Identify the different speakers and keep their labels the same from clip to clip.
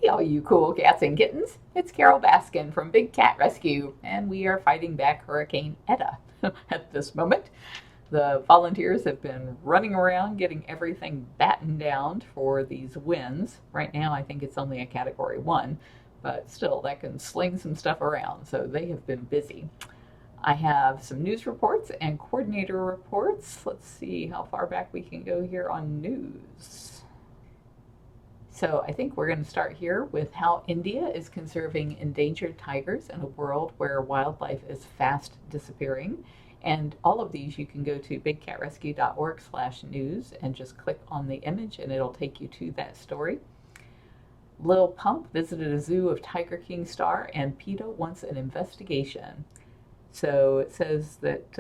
Speaker 1: Hey, all you cool cats and kittens. It's Carole Baskin from Big Cat Rescue, and we are fighting back Hurricane Etta at this moment. The volunteers have been running around getting everything battened down for these winds. Right now, I think it's only a Category 1, but still, that can sling some stuff around, so they have been busy. I have some news reports and coordinator reports. Let's see how far back we can go here on news. So I think we're going to start here with how India is conserving endangered tigers in a world where wildlife is fast disappearing. And all of these you can go to bigcatrescue.org/news and just click on the image and it'll take you to that story. Lil Pump visited a zoo of Tiger King star and PETA wants an investigation. So it says that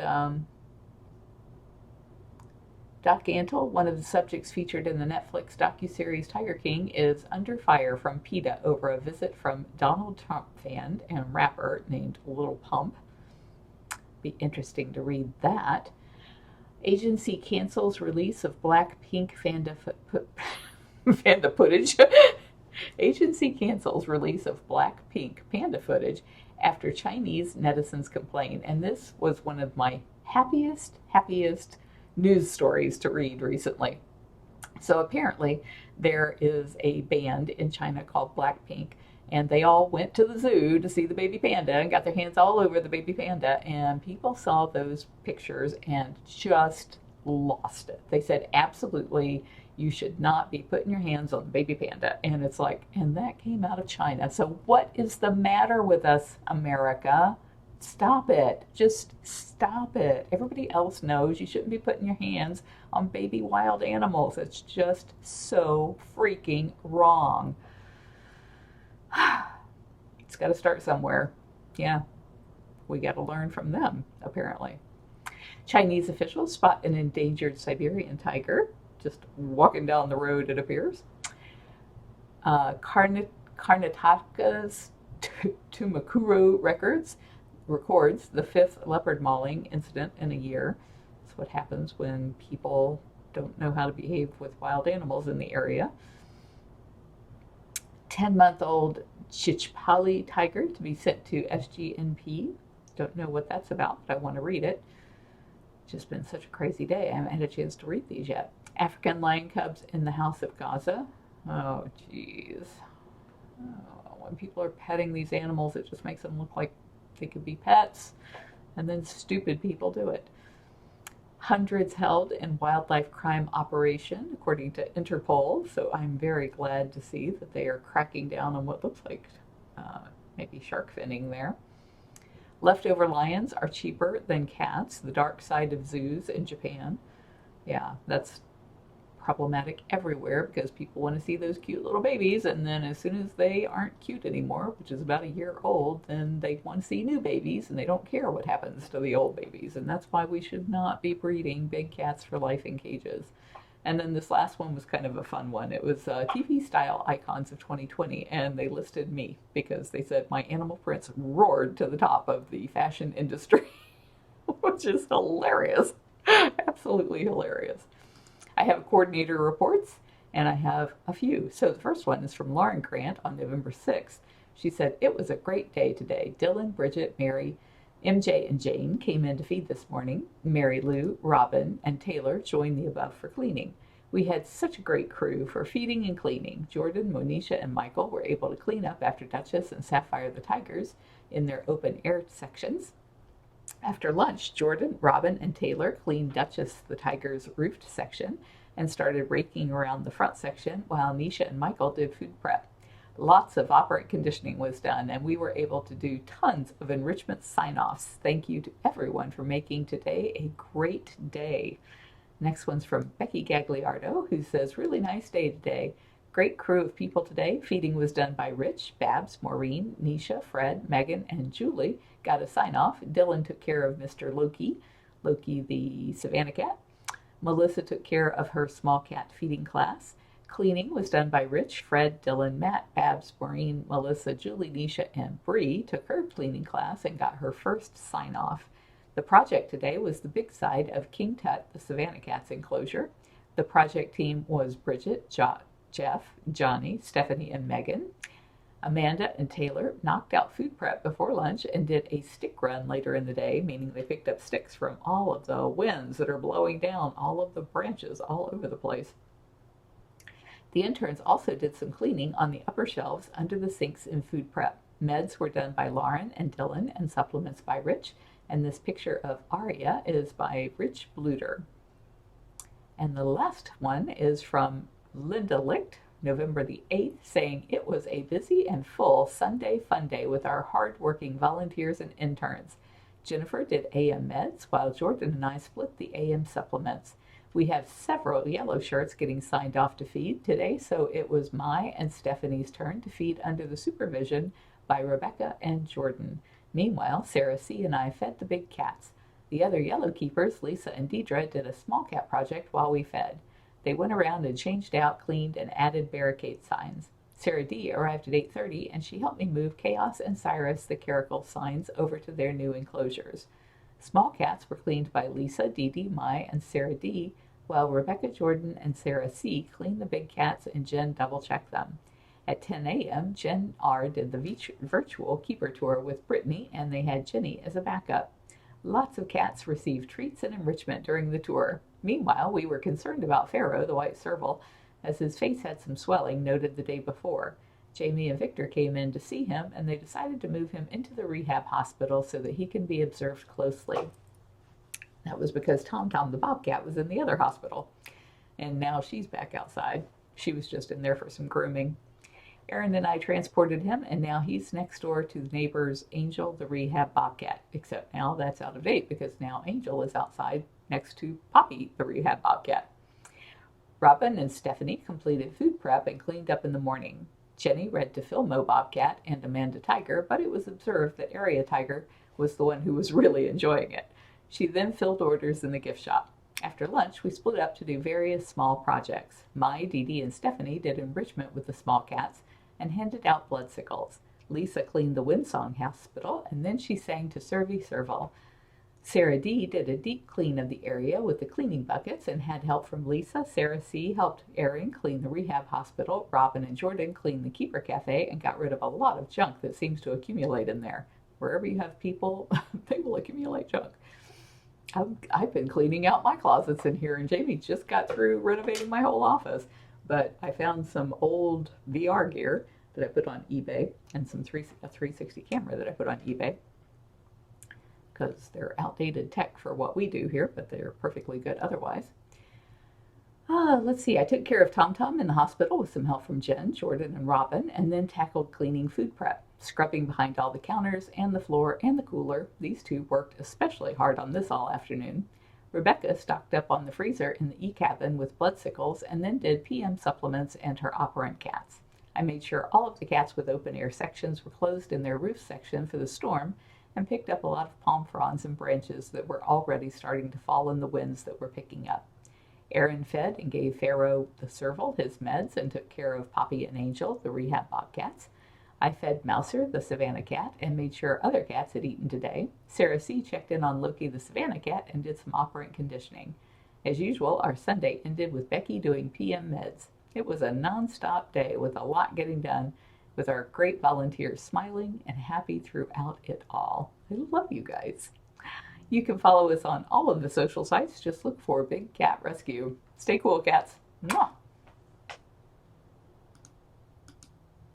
Speaker 1: Doc Antle, one of the subjects featured in the Netflix docuseries Tiger King, is under fire from PETA over a visit from Donald Trump fan and rapper named Lil Pump. Be interesting to read that. Agency cancels release of Blackpink panda footage. Agency cancels release of Blackpink panda footage after Chinese netizens complain. And this was one of my happiest news stories to read recently. So apparently there is a band in China called Blackpink, and they all went to the zoo to see the baby panda and got their hands all over the baby panda, and people saw those pictures and just lost it. They said, absolutely, you should not be putting your hands on the baby panda. And it's like, and that came out of China. So what is the matter with us, America? Stop it. Just stop it. Everybody else knows you shouldn't be putting your hands on baby wild animals. It's just so freaking wrong. It's got to start somewhere. Yeah, we got to learn from them, apparently. Chinese officials spot an endangered Siberian tiger just walking down the road, it appears. Karnataka's Tumakuru records the fifth leopard mauling incident in a year. That's what happens when people don't know how to behave with wild animals in the area. 10-month-old Chichpali tiger to be sent to SGNP. Don't know what that's about, but I want to read it. It's just been such a crazy day. I haven't had a chance to read these yet. African lion cubs in the House of Gaza. Oh, jeez. Oh, when people are petting these animals, it just makes them look like they could be pets, and then stupid people do it. Hundreds held in wildlife crime operation, according to Interpol. So I'm very glad to see that they are cracking down on what looks like maybe shark finning there. Leftover lions are cheaper than cats, the dark side of zoos in Japan. Yeah, that's problematic everywhere because people want to see those cute little babies, and then as soon as they aren't cute anymore, which is about a year old, then they want to see new babies and they don't care what happens to the old babies. And that's why we should not be breeding big cats for life in cages. And then this last one was kind of a fun one. It was TV style icons of 2020, and they listed me because they said my animal prints roared to the top of the fashion industry, which is hilarious. Absolutely hilarious. I have coordinator reports, and I have a few. So the first one is from Lauren Grant on November 6th. She said, it was a great day today. Dylan, Bridget, Mary, MJ, and Jane came in to feed this morning. Mary Lou, Robin, and Taylor joined the above for cleaning. We had such a great crew for feeding and cleaning. Jordan, Monisha, and Michael were able to clean up after Duchess and Sapphire the tigers in their open air sections. After lunch, Jordan, Robin, and Taylor cleaned Duchess the tiger's roofed section and started raking around the front section while Nisha and Michael did food prep. Lots of operant conditioning was done, and we were able to do tons of enrichment sign-offs. Thank you to everyone for making today a great day. Next one's from Becky Gagliardo, who says, really nice day today. Great crew of people today. Feeding was done by Rich, Babs, Maureen, Nisha, Fred, Megan, and Julie. Got a sign-off. Dylan took care of Mr. Loki the Savannah cat. Melissa took care of her small cat feeding class. Cleaning was done by Rich, Fred, Dylan, Matt, Babs, Maureen, Melissa, Julie, Nisha, and Bree took her cleaning class and got her first sign-off. The project today was the big side of King Tut, the Savannah cat's enclosure. The project team was Bridget, Jeff, Johnny, Stephanie, and Megan. Amanda and Taylor knocked out food prep before lunch and did a stick run later in the day, meaning they picked up sticks from all of the winds that are blowing down all of the branches all over the place. The interns also did some cleaning on the upper shelves under the sinks in food prep. Meds were done by Lauren and Dylan and supplements by Rich. And this picture of Aria is by Rich Bluter. And the last one is from Linda Licht, November the 8th, saying it was a busy and full Sunday fun day with our hard-working volunteers and interns. Jennifer did AM meds while Jordan and I split the AM supplements. We have several yellow shirts getting signed off to feed today, so it was my and Stephanie's turn to feed under the supervision by Rebecca and Jordan. Meanwhile, Sarah C. and I fed the big cats. The other yellow keepers, Lisa and Deidre, did a small cat project while we fed. They went around and changed out, cleaned, and added barricade signs. Sarah D. arrived at 8:30, and she helped me move Chaos and Cyrus, the Caracal signs, over to their new enclosures. Small cats were cleaned by Lisa, Dee Dee, Mai, and Sarah D., while Rebecca, Jordan, and Sarah C. cleaned the big cats and Jen double-checked them. At 10 a.m., Jen R. did the virtual keeper tour with Brittany, and they had Jenny as a backup. Lots of cats received treats and enrichment during the tour. Meanwhile, we were concerned about Pharaoh, the white serval, as his face had some swelling noted the day before. Jamie and Victor came in to see him, and they decided to move him into the rehab hospital so that he can be observed closely. That was because Tom Tom the bobcat was in the other hospital, and now she's back outside. She was just in there for some grooming. Aaron and I transported him, and now he's next door to the neighbor's Angel, the rehab bobcat, except now that's out of date because now Angel is outside next to Poppy, the rehab bobcat. Robin and Stephanie completed food prep and cleaned up in the morning. Jenny read to Filmo Bobcat and Amanda Tiger, but it was observed that Area Tiger was the one who was really enjoying it. She then filled orders in the gift shop. After lunch, we split up to do various small projects. Mai, Dee Dee, and Stephanie did enrichment with the small cats and handed out blood sickles. Lisa cleaned the Windsong Hospital, and then she sang to Servy Serval. Sarah D. did a deep clean of the area with the cleaning buckets and had help from Lisa. Sarah C. helped Erin clean the rehab hospital. Robin and Jordan cleaned the Keeper Cafe and got rid of a lot of junk that seems to accumulate in there. Wherever you have people, they will accumulate junk. I've been cleaning out my closets in here, and Jamie just got through renovating my whole office. But I found some old VR gear that I put on eBay and a 360 camera that I put on eBay because they're outdated tech for what we do here, but they're perfectly good otherwise. Let's see. I took care of Tom Tom in the hospital with some help from Jen, Jordan, and Robin, and then tackled cleaning food prep, scrubbing behind all the counters and the floor and the cooler. These two worked especially hard on this all afternoon. Rebecca stocked up on the freezer in the E-cabin with blood sickles and then did PM supplements and her operant cats. I made sure all of the cats with open air sections were closed in their roof section for the storm and picked up a lot of palm fronds and branches that were already starting to fall in the winds that were picking up. Aaron fed and gave Pharaoh the serval his meds and took care of Poppy and Angel, the rehab bobcats. I fed Mouser, the Savannah cat, and made sure other cats had eaten today. Sarah C. checked in on Loki, the Savannah cat, and did some operant conditioning. As usual, our Sunday ended with Becky doing PM meds. It was a non-stop day with a lot getting done, with our great volunteers smiling and happy throughout it all. I love you guys. You can follow us on all of the social sites. Just look for Big Cat Rescue. Stay cool, cats. Mwah!